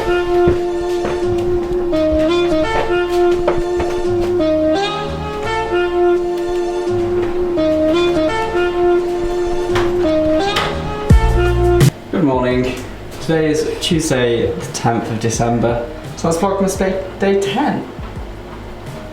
Good morning. Today is Tuesday, the 10th of December. So that's Vlogmas Day 10.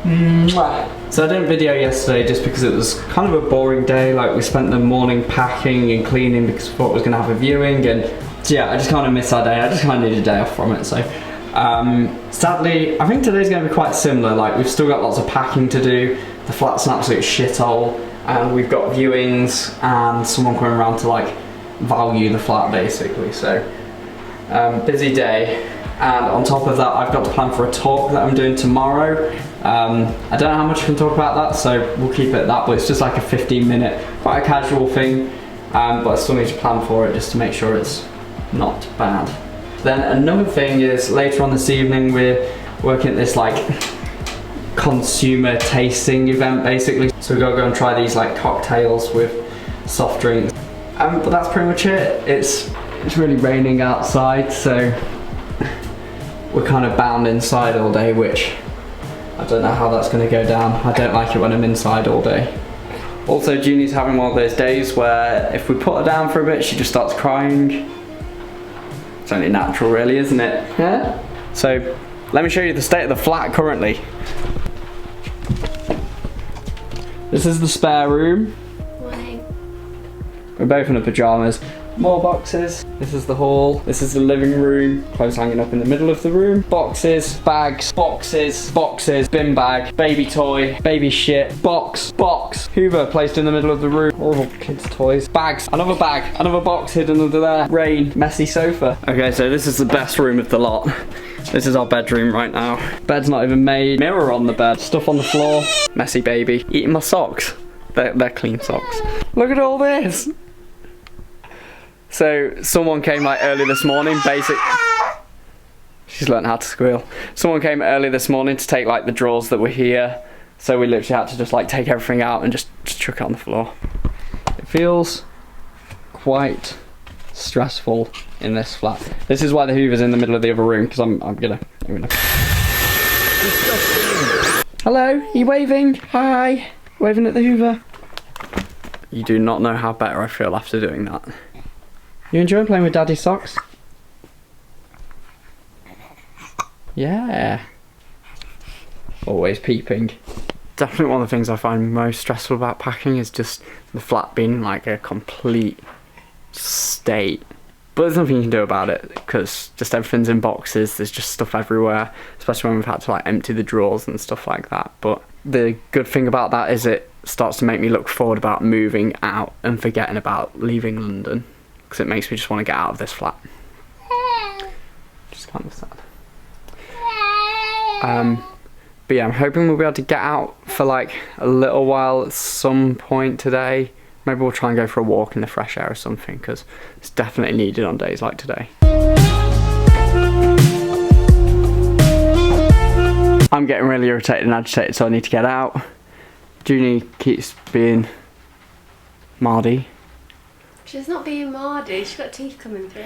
Mwah. So I didn't video yesterday just because it was kind of a boring day. Like, we spent the morning packing and cleaning because we thought we was going to have a viewing, and yeah, I just kind of missed that day. I just kind of needed a day off from it. So sadly, I think today's going to be quite similar. Like, we've still got lots of packing to do. The flat's an absolute shithole, and we've got viewings and someone coming around to like value the flat basically. So busy day. And on top of that, I've got to plan for a talk that I'm doing tomorrow. I don't know how much I can talk about that, so we'll keep it at that, but it's just like a 15-minute, quite a casual thing, but I still need to plan for it just to make sure it's not bad. Then another thing is, later on this evening, we're working at this like consumer tasting event basically. So we've got to go and try these like cocktails with soft drinks. But that's pretty much it. It's really raining outside, so we're kind of bound inside all day, which I don't know how that's going to go down. I don't like it when I'm inside all day. Also, Junie's having one of those days where if we put her down for a bit, she just starts crying. It's only natural really, isn't it? Yeah? So, let me show you the state of the flat currently. This is the spare room. Morning. We're both in our pajamas. More boxes. This is the hall. This is the living room. Clothes hanging up in the middle of the room. Boxes, bags, boxes, boxes, bin bag, baby toy, baby shit, box, Hoover placed in the middle of the room. All kids' toys. Bags, another bag, another box hidden under there. Rain, messy sofa. Okay, so this is the best room of the lot. This is our bedroom right now. Bed's not even made. Mirror on the bed. Stuff on the floor. Messy baby. Eating my socks. They're clean socks. Look at all this. So someone came like early this morning, she's learned how to squeal. Someone came early this morning to take like the drawers that were here. So we literally had to just like take everything out and just chuck it on the floor. It feels quite stressful in this flat. This is why the Hoover's in the middle of the other room, because I'm gonna. Hello, are you waving? Hi, waving at the Hoover. You do not know how better I feel after doing that. You enjoying playing with Daddy's socks? Yeah. Always peeping. Definitely one of the things I find most stressful about packing is just the flat being like a complete state. But there's nothing you can do about it because just everything's in boxes, there's just stuff everywhere, especially when we've had to like empty the drawers and stuff like that. But the good thing about that is it starts to make me look forward about moving out and forgetting about leaving London. Because it makes me just want to get out of this flat. Just kind of sad. But yeah, I'm hoping we'll be able to get out for like a little while at some point today. Maybe we'll try and go for a walk in the fresh air or something, because it's definitely needed on days like today. I'm getting really irritated and agitated, so I need to get out. Junie keeps being Mardy. She's not being Mardy, she's got teeth coming through.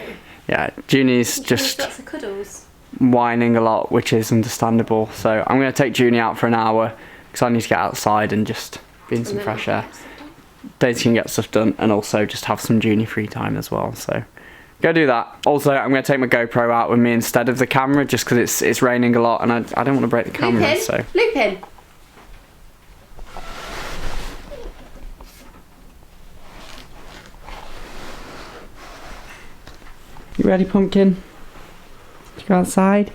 Yeah, Junie's just lots of cuddles. Whining a lot, which is understandable. So I'm going to take Junie out for an hour because I need to get outside and just be in some fresh air. Daisy can get stuff done and also just have some Junie free time as well. So go do that. Also, I'm going to take my GoPro out with me instead of the camera just because it's raining a lot and I don't want to break the camera. Lupin, so Lupin. You ready, Pumpkin? To go outside?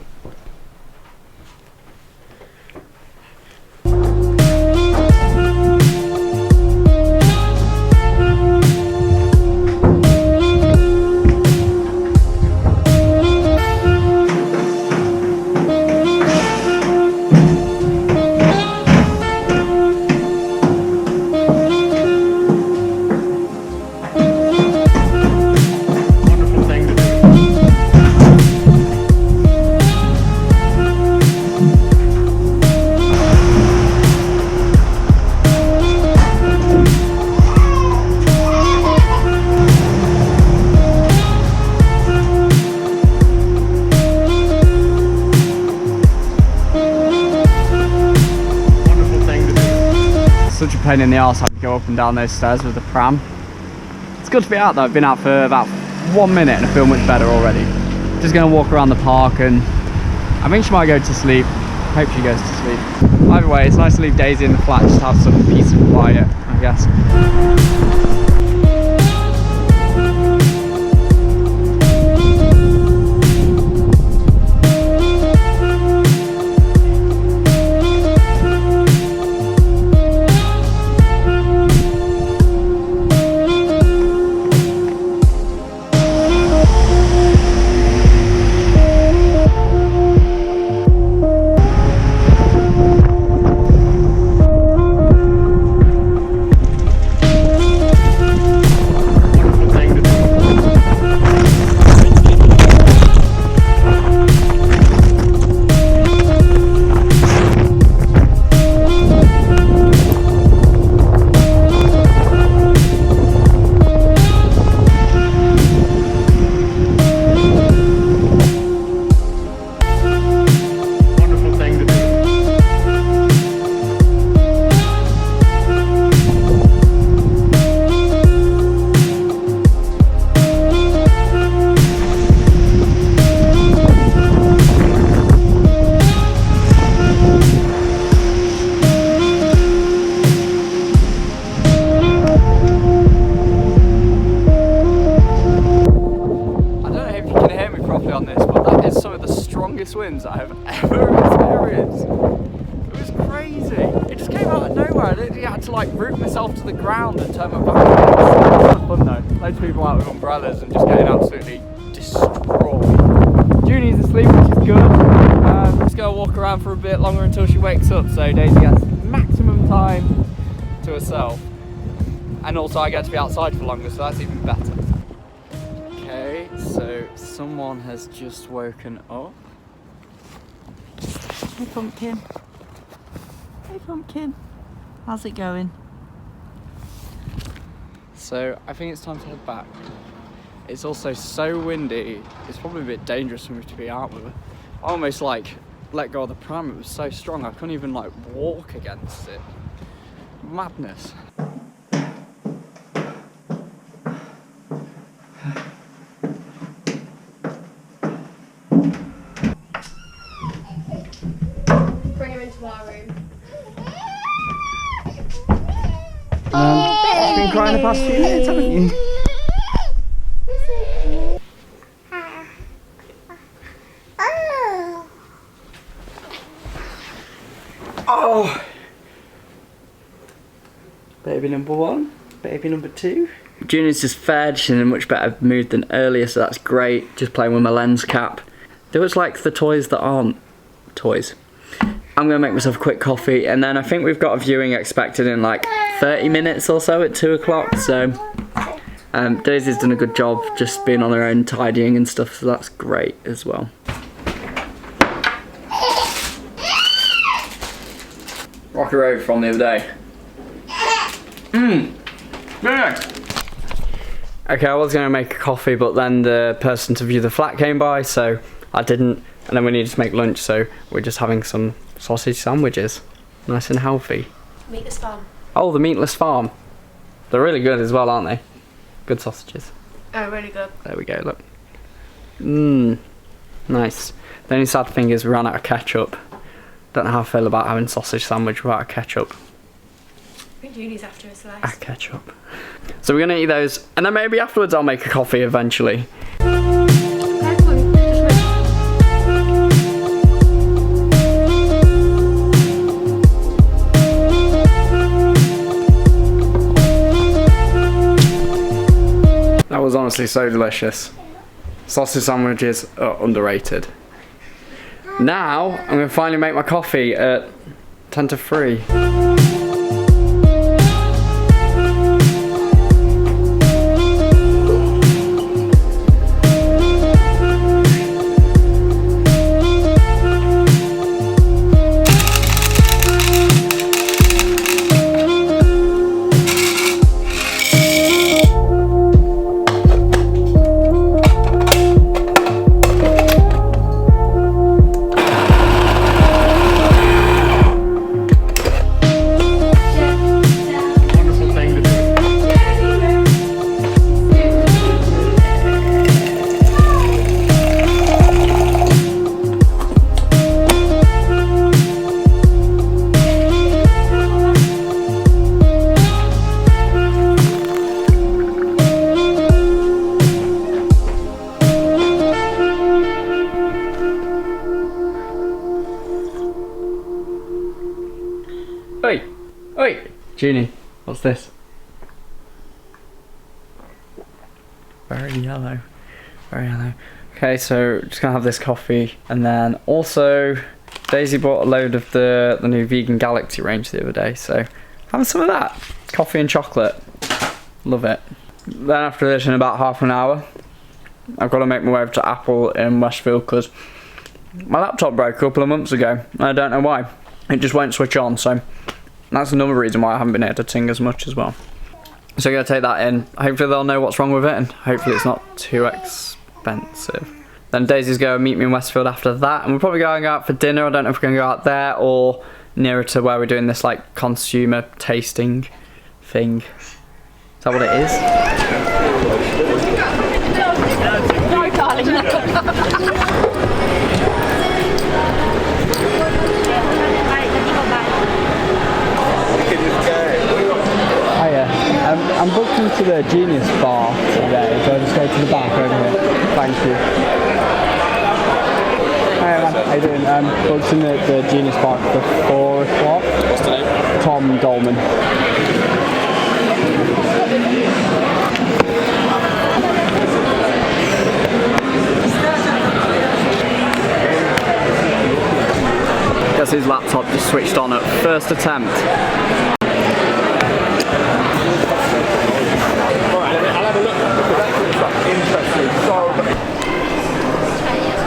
a pain in the arse having to go up and down those stairs with the pram. It's good to be out though. I've been out for about 1 minute and I feel much better already. Just gonna walk around the park and I think she might go to sleep. Hope she goes to sleep. Either way, it's nice to leave Daisy in the flat, just have some peace and quiet, I guess. Winds I have ever experienced. It was crazy. It just came out of nowhere. I literally had to like root myself to the ground and turn my back. It was fun though. Loads of people out with umbrellas and just getting absolutely destroyed. Junie's asleep, which is good. I'm just gonna walk around for a bit longer until she wakes up, so Daisy has maximum time to herself. And also I get to be outside for longer, so that's even better. Okay, so someone has just woken up. Hey Pumpkin. Hey Pumpkin. How's it going? So I think it's time to head back. It's also so windy, it's probably a bit dangerous for me to be out with it. I almost like let go of the pram, it was so strong I couldn't even like walk against it. Madness. Our room. You've been crying the past few minutes, haven't you? Oh! Baby number one, baby number two. Junior's just fed, she's in a much better mood than earlier, so that's great. Just playing with my lens cap. There was like the toys that aren't toys. I'm gonna make myself a quick coffee and then I think we've got a viewing expected in like 30 minutes or so at 2 o'clock, so Daisy's done a good job just being on her own tidying and stuff, so that's great as well. Rocky Road from the other day. Yeah. Okay, I was gonna make a coffee but then the person to view the flat came by, so I didn't, and then we needed to make lunch, so we're just having some sausage sandwiches. Nice and healthy. Meatless farm. Oh, the Meatless Farm. They're really good as well, aren't they? Good sausages. Oh, really good. There we go, look. Mmm. Nice. The only sad thing is we ran out of ketchup. Don't know how I feel about having sausage sandwich without a ketchup. I think Julie's after a slice. Ah, ketchup. So we're gonna eat those, and then maybe afterwards I'll make a coffee eventually. That was honestly so delicious. Sausage sandwiches are underrated. Now, I'm going to finally make my coffee at 10 to 3. Wait, Junie, what's this? Very yellow. Very yellow. Okay, so just gonna have this coffee, and then also Daisy bought a load of the new Vegan Galaxy range the other day, so having some of that. Coffee and chocolate. Love it. Then after this, in about half an hour, I've got to make my way over to Apple in Westfield because my laptop broke a couple of months ago, and I don't know why. It just won't switch on, so that's another reason why I haven't been editing as much as well. So I'm going to take that in. Hopefully they'll know what's wrong with it, and hopefully it's not too expensive. Then Daisy's going to meet me in Westfield after that, and we're probably going out for dinner. I don't know if we're going to go out there or nearer to where we're doing this like consumer tasting thing. Is that what it is? No, darling. Hiya. I'm booked into the Genius bar today, so I'll just go to the back over here. Thank you. Hiya man, how you doing? Booked in the Genius bar for 4 o'clock. What's the name? Tom Dolman. Guess his laptop just switched on at first attempt.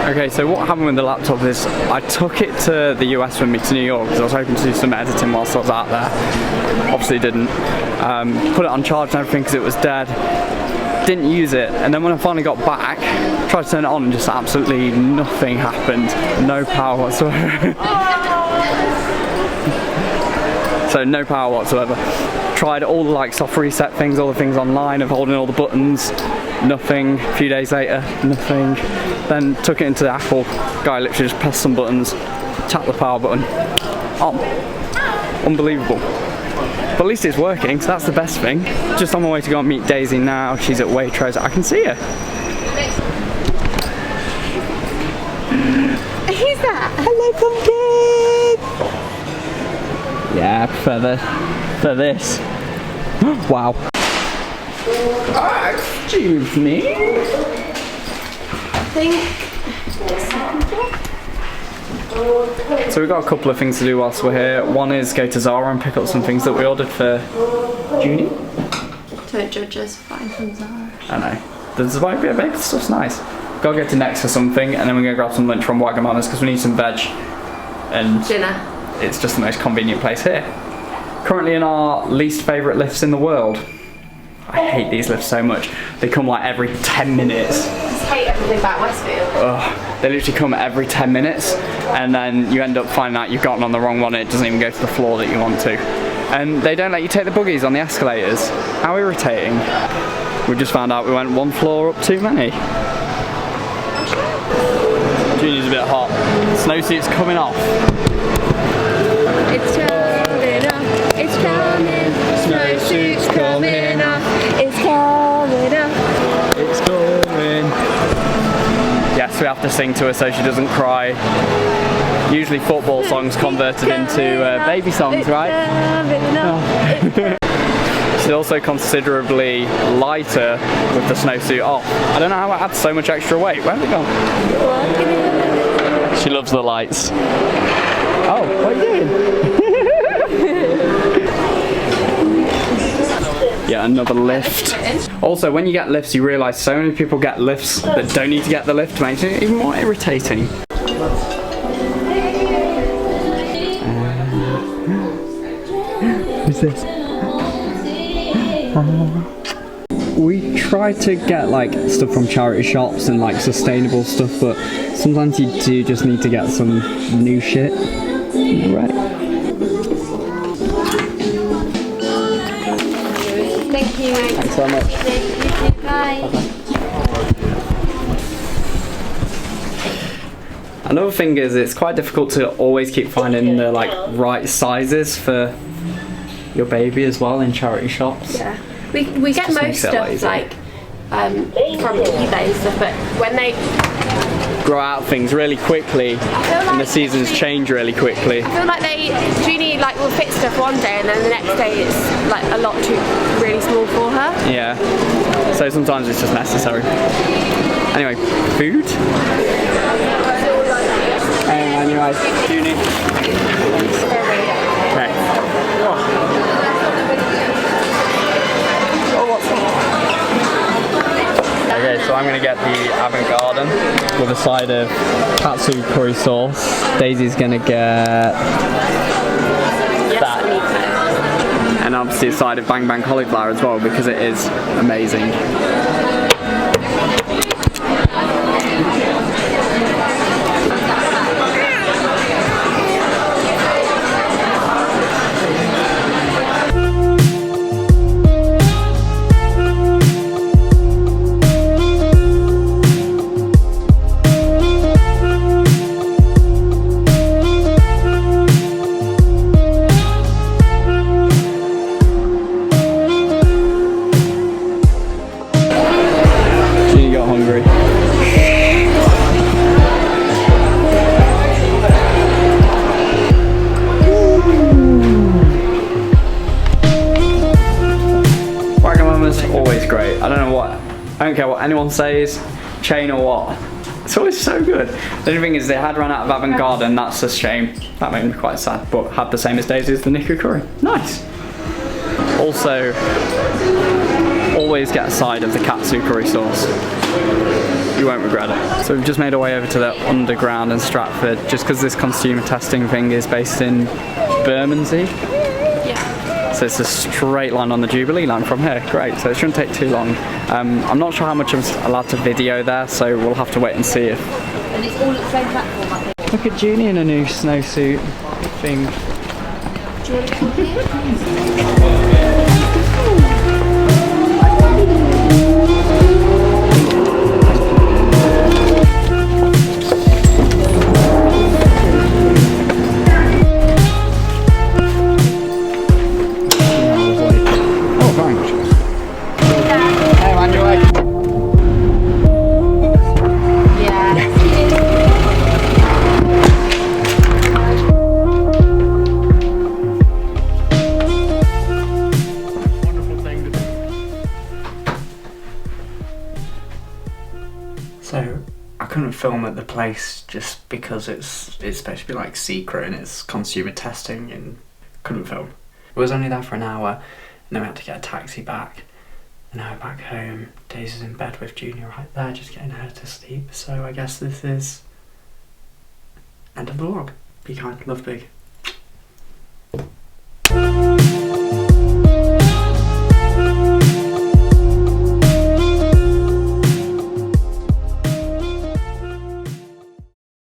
Okay, so what happened with the laptop is I took it to the US with me to New York because I was hoping to do some editing whilst I was out there. Obviously didn't. Put it on charge and everything because it was dead. Didn't use it, and then when I finally got back, tried to turn it on and just absolutely nothing happened. No power whatsoever. So no power whatsoever. Tried all the like soft reset things, all the things online of holding all the buttons. Nothing. A few days later, nothing. Then took it into the Apple. Guy literally just pressed some buttons, tapped the power button. On. Unbelievable. But at least it's working, so that's the best thing. Just on my way to go and meet Daisy now. She's at Waitrose. I can see her. Who's that? Hello, pumpkin! Yeah, I prefer this. Wow. Excuse me. I think. So we've got a couple of things to do whilst we're here. One is go to Zara and pick up some things that we ordered for Junie. Don't judge us, fine from Zara. I know. The Zara baby stuff's nice. Gotta go to Next for something, and then we're gonna grab some lunch from Wagamama's because we need some veg. And Dinner. It's just the most convenient place here. Currently in our least favourite lifts in the world. I hate these lifts so much. They come like every 10 minutes. I just hate everything about Westfield. Ugh. They literally come every 10 minutes and then you end up finding out you've gotten on the wrong one and it doesn't even go to the floor that you want to. And they don't let you take the buggies on the escalators. How irritating. We just found out we went one floor up too many. Junie's a bit hot. Snowsuit's coming off. It's coming up, it's coming. Snowsuit's coming up, it's coming up. It's coming. Yes, we have to sing to her so she doesn't cry. Usually football songs converted into baby songs, right? She's also considerably lighter with the snowsuit off. I don't know how it adds so much extra weight. Where's it gone? She loves the lights. Oh, what are you doing? Yeah, another lift. Also, when you get lifts, you realise so many people get lifts that don't need to get the lift, makes it even more irritating. Who's this? We try to get like stuff from charity shops and like sustainable stuff, but sometimes you do just need to get some new shit. Right. Thank you. Thanks so much. Bye. Another thing is it's quite difficult to always keep finding the like right sizes for your baby as well in charity shops. Yeah. We get just most makes it stuff lazy. like from eBay and stuff, but when they grow out of things really quickly, and the seasons change really quickly. I feel like Junie like will fit stuff one day and then the next day it's like a lot too really small for her. Yeah. So sometimes it's just necessary. Anyway, food. Hey, on your eyes, Junie. Okay. Okay, so I'm gonna get the Avant Garden with a side of katsu curry sauce. Daisy's gonna get that, and obviously a side of Bang Bang cauliflower as well because it is amazing. I don't care what anyone says, chain or what. It's always so good. The only thing is they had run out of Avant Garden, that's a shame. That made me quite sad, but had the same as Daisy's, the Nikko curry. Nice. Also, always get a side of the katsu curry sauce. You won't regret it. So we've just made our way over to the underground in Stratford, just because this consumer testing thing is based in Bermondsey. So it's a straight line on the Jubilee line from here. Great, so it shouldn't take too long. I'm not sure how much I'm allowed to video there, so we'll have to wait and see if... And it's all at the same platform, I think. Look at Junie in a new snowsuit thing. Do you want to come here? So I couldn't film at the place just because it's supposed to be like secret and it's consumer testing, and couldn't film. I was only there for an hour and then we had to get a taxi back, and now we're back home. Daisy's in bed with Junior right there, just getting her to sleep. So I guess this is end of the vlog. Be kind, love big.